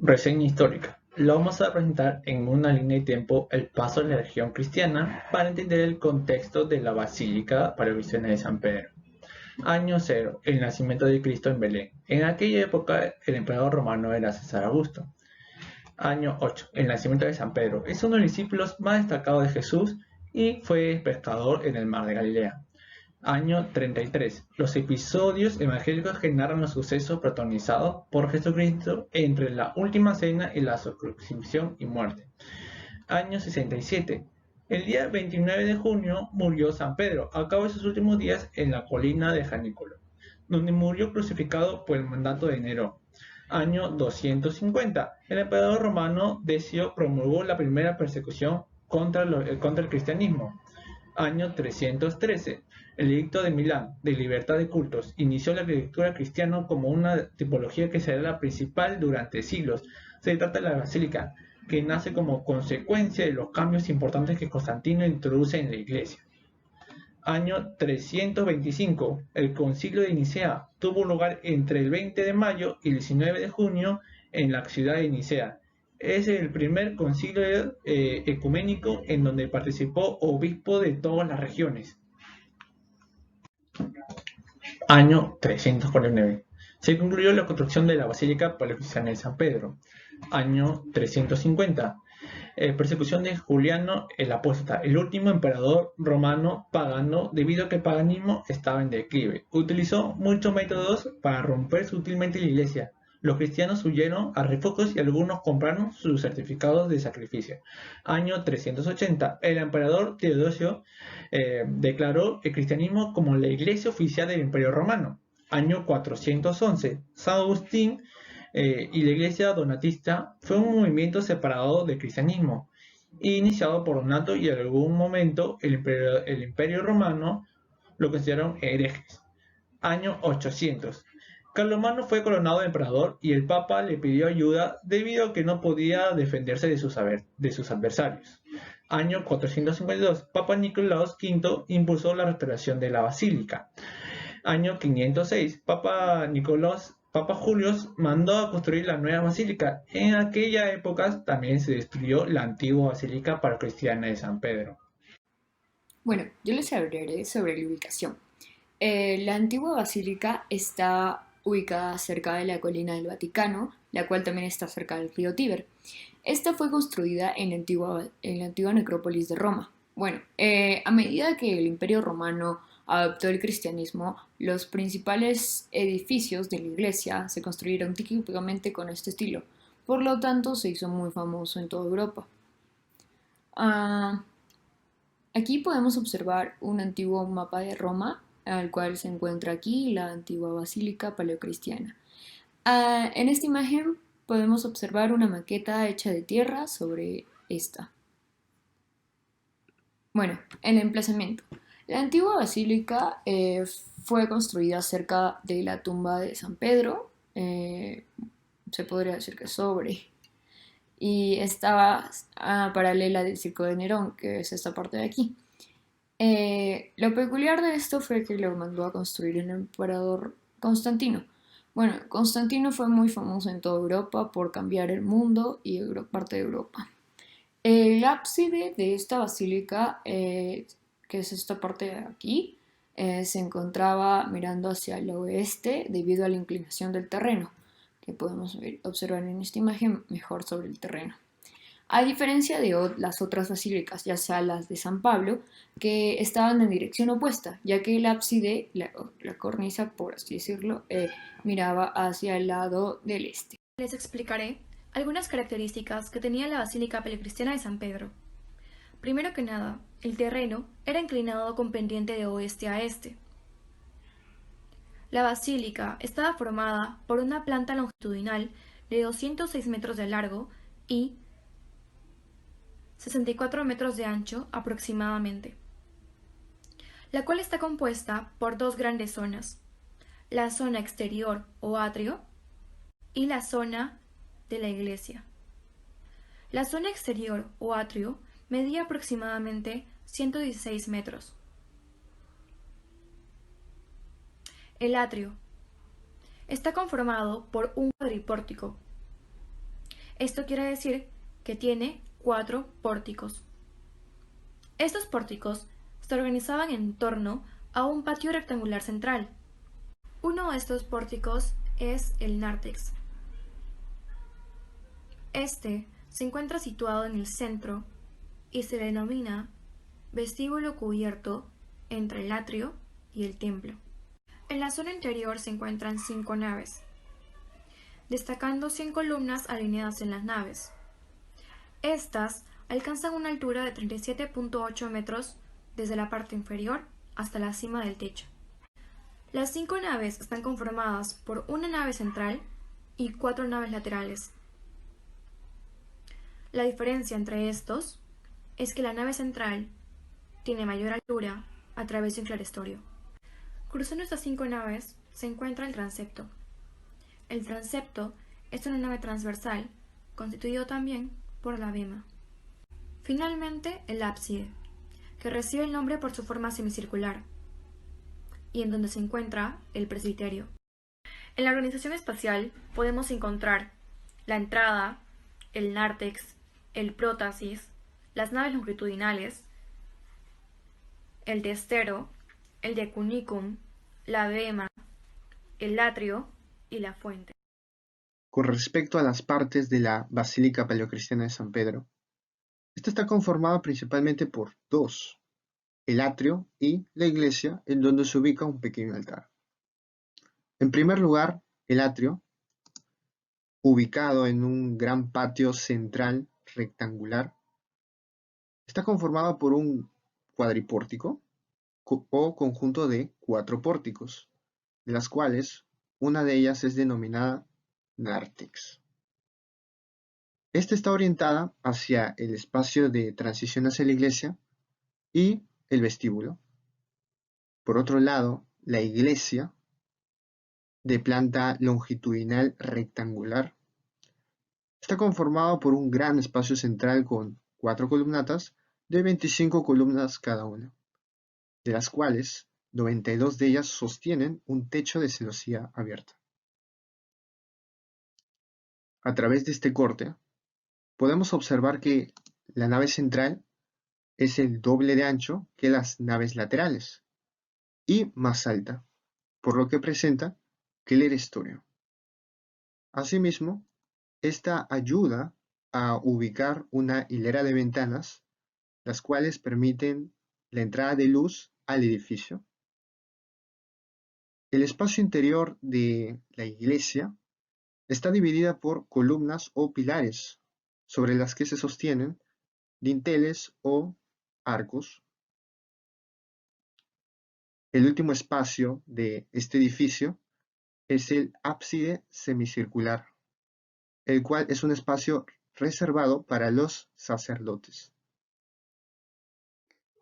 Reseña histórica. Lo vamos a presentar en una línea de tiempo el paso de la religión cristiana para entender el contexto de la Basílica Paroquiana de San Pedro. Año 0. El nacimiento de Cristo en Belén. En aquella época el emperador romano era César Augusto. Año 8. El nacimiento de San Pedro. Es uno de los discípulos más destacados de Jesús y fue pescador en el mar de Galilea. Año 33. Los episodios evangélicos que narran los sucesos protagonizados por Jesucristo entre la última cena y la crucifixión y muerte. Año 67. El día 29 de junio murió San Pedro, a cabo de sus últimos días en la colina de Janículo, donde murió crucificado por el mandato de Nerón. Año 250. El emperador romano Decio promulgó la primera persecución contra el cristianismo. Año 313. El Edicto de Milán, de libertad de cultos, inició la arquitectura cristiana como una tipología que será la principal durante siglos. Se trata de la basílica, que nace como consecuencia de los cambios importantes que Constantino introduce en la iglesia. Año 325. El Concilio de Nicea tuvo lugar entre el 20 de mayo y el 19 de junio en la ciudad de Nicea. Es el primer concilio ecuménico en donde participó obispos de todas las regiones. Año 349. Se concluyó la construcción de la Basílica Paroquiana de San Pedro. Año 350. Persecución de Juliano el Apóstata, el último emperador romano pagano, debido a que el paganismo estaba en declive. Utilizó muchos métodos para romper sutilmente la iglesia. Los cristianos huyeron a refugios y algunos compraron sus certificados de sacrificio. Año 380. El emperador Teodosio declaró el cristianismo como la iglesia oficial del Imperio Romano. Año 411. San Agustín y la iglesia donatista fue un movimiento separado del cristianismo, iniciado por Donato, y en algún momento el imperio romano lo consideraron herejes. Año 800. Carlomagno fue coronado emperador y el papa le pidió ayuda debido a que no podía defenderse de sus adversarios. Año 452. Papa Nicolás V impulsó la restauración de la basílica. Año 506. Papa Julius mandó a construir la nueva basílica. En aquella época también se destruyó la antigua basílica paroquiana de San Pedro. Bueno, yo les hablaré sobre la ubicación. La antigua basílica está ubicada cerca de la colina del Vaticano, la cual también está cerca del río Tíber. Esta fue construida en la antigua necrópolis de Roma. Bueno, a medida que el Imperio Romano adoptó el cristianismo, los principales edificios de la iglesia se construyeron típicamente con este estilo. Por lo tanto, se hizo muy famoso en toda Europa. Ah, Aquí podemos observar un antiguo mapa de Roma, al cual se encuentra aquí la antigua basílica paleocristiana. En esta imagen podemos observar una maqueta hecha de tierra sobre esta. Bueno, el emplazamiento. La antigua basílica fue construida cerca de la tumba de San Pedro, se podría decir que sobre, y estaba paralela del Circo de Nerón, que es esta parte de aquí. Lo peculiar de esto fue que lo mandó a construir el emperador Constantino. Bueno, Constantino fue muy famoso en toda Europa por cambiar el mundo y parte de Europa. El ábside de esta basílica, que es esta parte de aquí, se encontraba mirando hacia el oeste debido a la inclinación del terreno, que podemos observar en esta imagen mejor sobre el terreno. A diferencia de las otras basílicas, ya sea las de San Pablo, que estaban en dirección opuesta, ya que el ábside, la cornisa, por así decirlo, miraba hacia el lado del este. Les explicaré algunas características que tenía la Basílica Paleocristiana de San Pedro. Primero que nada, el terreno era inclinado con pendiente de oeste a este. La basílica estaba formada por una planta longitudinal de 206 metros de largo y 64 metros de ancho aproximadamente, la cual está compuesta por dos grandes zonas, la zona exterior o atrio y la zona de la iglesia. La zona exterior o atrio medía aproximadamente 116 metros. El atrio está conformado por un cuadripórtico Esto quiere decir que tiene 4 pórticos. Estos pórticos se organizaban en torno a un patio rectangular central. Uno de estos pórticos es el nártex. Este se encuentra situado en el centro y se denomina vestíbulo cubierto entre el atrio y el templo. En la zona interior se encuentran 5 naves, destacando 100 columnas alineadas en las naves. Estas alcanzan una altura de 37.8 metros desde la parte inferior hasta la cima del techo. Las 5 naves están conformadas por una nave central y 4 naves laterales. La diferencia entre estos es que la nave central tiene mayor altura a través de un clerestorio. Cruzando estas 5 naves se encuentra el transepto. El transepto es una nave transversal, constituido también por la bema. Finalmente, el ábside, que recibe el nombre por su forma semicircular, y en donde se encuentra el presbiterio. En la organización espacial podemos encontrar la entrada, el nártex, el prótasis, las naves longitudinales, el testero, el decunicum, la bema, el atrio y la fuente. Con respecto a las partes de la Basílica Paleocristiana de San Pedro, esta está conformada principalmente por dos, el atrio y la iglesia, en donde se ubica un pequeño altar. En primer lugar, el atrio, ubicado en un gran patio central rectangular, está conformado por un cuadripórtico o conjunto de 4 pórticos, de las cuales una de ellas es denominada nártex. Esta está orientada hacia el espacio de transición hacia la iglesia y el vestíbulo. Por otro lado, la iglesia, de planta longitudinal rectangular, está conformado por un gran espacio central con 4 columnatas de 25 columnas cada una, de las cuales 92 de ellas sostienen un techo de celosía abierta. A través de este corte, podemos observar que la nave central es el doble de ancho que las naves laterales y más alta, por lo que presenta clerestorio. Asimismo, esta ayuda a ubicar una hilera de ventanas, las cuales permiten la entrada de luz al edificio. El espacio interior de la iglesia está dividida por columnas o pilares, sobre las que se sostienen dinteles o arcos. El último espacio de este edificio es el ábside semicircular, el cual es un espacio reservado para los sacerdotes.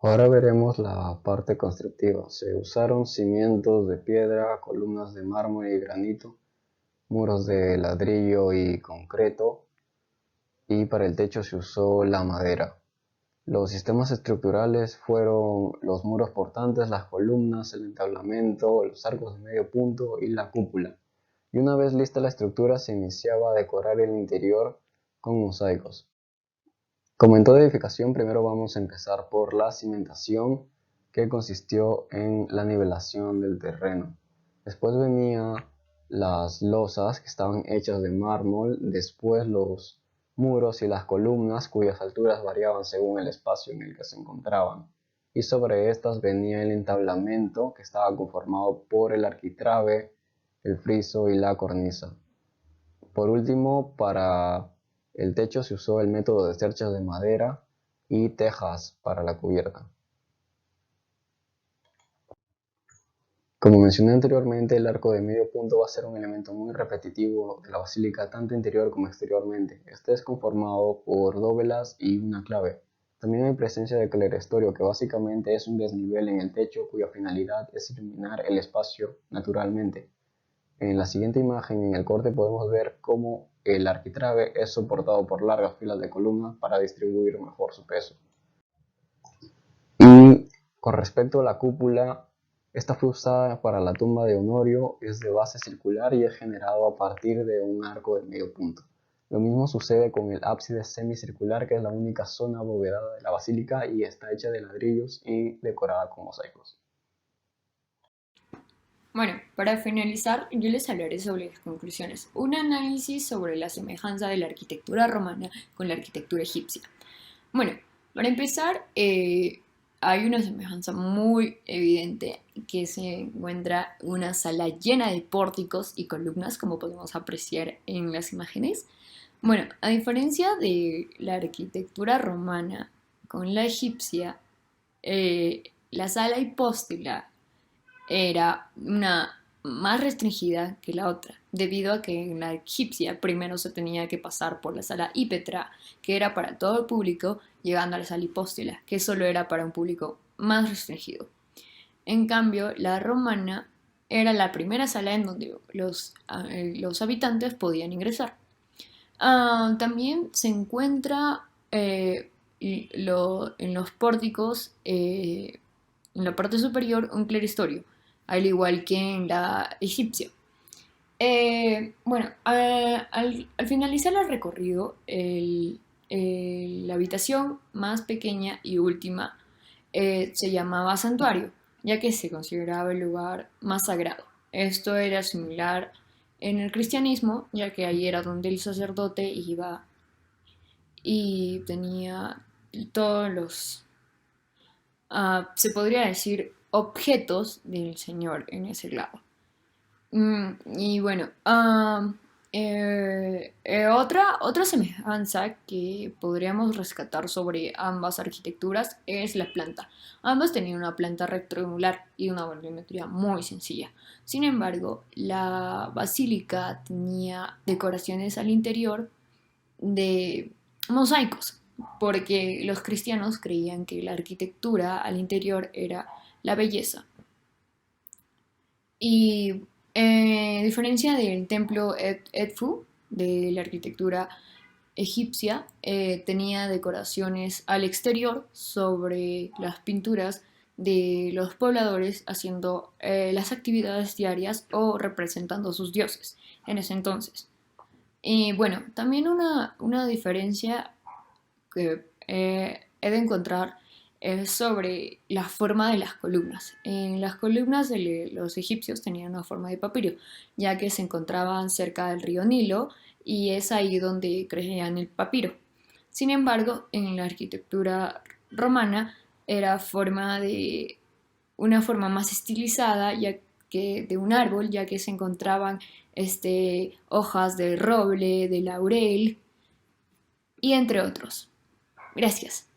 Ahora veremos la parte constructiva. Se usaron cimientos de piedra, columnas de mármol y granito, muros de ladrillo y concreto, y para el techo se usó la madera. Los sistemas estructurales fueron los muros portantes, las columnas, el entablamento, los arcos de medio punto y la cúpula. Y una vez lista la estructura se iniciaba a decorar el interior con mosaicos. Como en toda edificación, primero vamos a empezar por la cimentación, que consistió en la nivelación del terreno. Después venían las losas, que estaban hechas de mármol, después los muros y las columnas, cuyas alturas variaban según el espacio en el que se encontraban. Y sobre estas venía el entablamento, que estaba conformado por el arquitrabe, el friso y la cornisa. Por último, para el techo se usó el método de cerchas de madera y tejas para la cubierta. Como mencioné anteriormente, el arco de medio punto va a ser un elemento muy repetitivo de la basílica, tanto interior como exteriormente. Este es conformado por dóvelas y una clave. También hay presencia de clerestorio, que básicamente es un desnivel en el techo cuya finalidad es iluminar el espacio naturalmente. En la siguiente imagen, en el corte, podemos ver cómo el arquitrabe es soportado por largas filas de columnas para distribuir mejor su peso. Y con respecto a la cúpula, esta fue usada para la tumba de Honorio, es de base circular y es generado a partir de un arco de medio punto. Lo mismo sucede con el ábside semicircular, que es la única zona abovedada de la basílica y está hecha de ladrillos y decorada con mosaicos. Bueno, para finalizar, yo les hablaré sobre las conclusiones. Un análisis sobre la semejanza de la arquitectura romana con la arquitectura egipcia. Bueno, para empezar, hay una semejanza muy evidente que se encuentra una sala llena de pórticos y columnas, como podemos apreciar en las imágenes. Bueno, a diferencia de la arquitectura romana con la egipcia, la sala hipóstila era una más restringida que la otra, debido a que en la egipcia primero se tenía que pasar por la sala hípetra, que era para todo el público, llegando a la sala hipóstila, que solo era para un público más restringido. En cambio, la romana era la primera sala en donde los habitantes podían ingresar. También se encuentra en los pórticos, en la parte superior, un cleristorio, al igual que en la egipcia. Bueno, al finalizar el recorrido, la habitación más pequeña y última se llamaba santuario, ya que se consideraba el lugar más sagrado. Esto era similar en el cristianismo, ya que ahí era donde el sacerdote iba y tenía todos los, se podría decir, objetos del Señor en ese lado. Y bueno, otra semejanza que podríamos rescatar sobre ambas arquitecturas es la planta. Ambas tenían una planta rectangular y una volumetría muy sencilla. Sin embargo, la basílica tenía decoraciones al interior de mosaicos, porque los cristianos creían que la arquitectura al interior era la belleza. Y a diferencia del templo Edfu, de la arquitectura egipcia, tenía decoraciones al exterior sobre las pinturas de los pobladores haciendo las actividades diarias o representando a sus dioses en ese entonces. Y bueno, también una diferencia que he de encontrar es sobre la forma de las columnas. En las columnas de los egipcios tenían una forma de papiro, ya que se encontraban cerca del río Nilo y es ahí donde creían el papiro. Sin embargo, en la arquitectura romana era una forma más estilizada, ya que de un árbol, ya que se encontraban hojas de roble, de laurel y entre otros. Gracias.